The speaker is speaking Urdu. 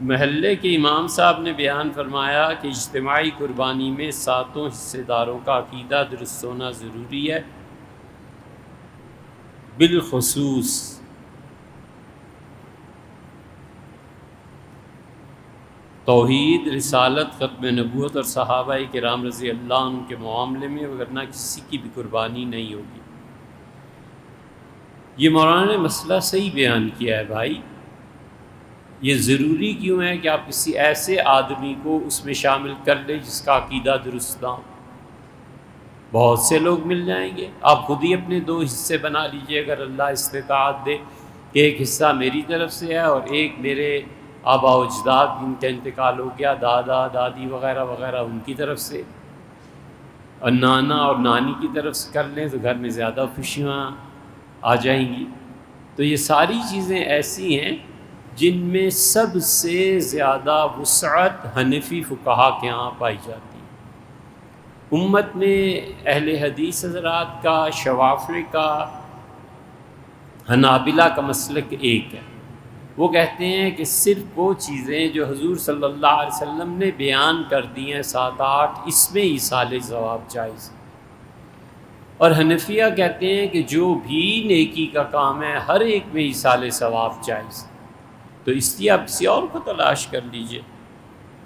محلے کے امام صاحب نے بیان فرمایا کہ اجتماعی قربانی میں 7 حصے داروں کا عقیدہ درست ہونا ضروری ہے، بالخصوص توحید، رسالت، ختم نبوت اور صحابہ کرام رضی اللہ عنہ کے معاملے میں، ورنہ کسی کی بھی قربانی نہیں ہوگی۔ یہ مولانا نے مسئلہ صحیح بیان کیا ہے بھائی۔ یہ ضروری کیوں ہے کہ آپ کسی ایسے آدمی کو اس میں شامل کر لیں جس کا عقیدہ درست نہ ہو؟ بہت سے لوگ مل جائیں گے، آپ خود ہی اپنے 2 حصے بنا لیجئے اگر اللہ استطاعت دے کہ ایک حصہ میری طرف سے ہے اور ایک میرے آباء و اجداد جن کا انتقال ہو گیا، دادا دادی وغیرہ وغیرہ، ان کی طرف سے، اور نانا اور نانی کی طرف سے کر لیں تو گھر میں زیادہ خوشیاں آ جائیں گی۔ تو یہ ساری چیزیں ایسی ہیں جن میں سب سے زیادہ وسعت حنفی فقہا کے ہاں پائی جاتی ہے۔ امت میں اہل حدیث حضرات کا، شوافع کا، حنابلہ کا مسلک ایک ہے۔ وہ کہتے ہیں کہ صرف وہ چیزیں جو حضور صلی اللہ علیہ وسلم نے بیان کر دی ہیں 7-8، اس میں ایصال ثواب جائز ہے۔ اور حنفیہ کہتے ہیں کہ جو بھی نیکی کا کام ہے ہر ایک میں ایصال ثواب جائز ہے۔ تو اس لیے آپ کسی اور کو تلاش کر لیجئے۔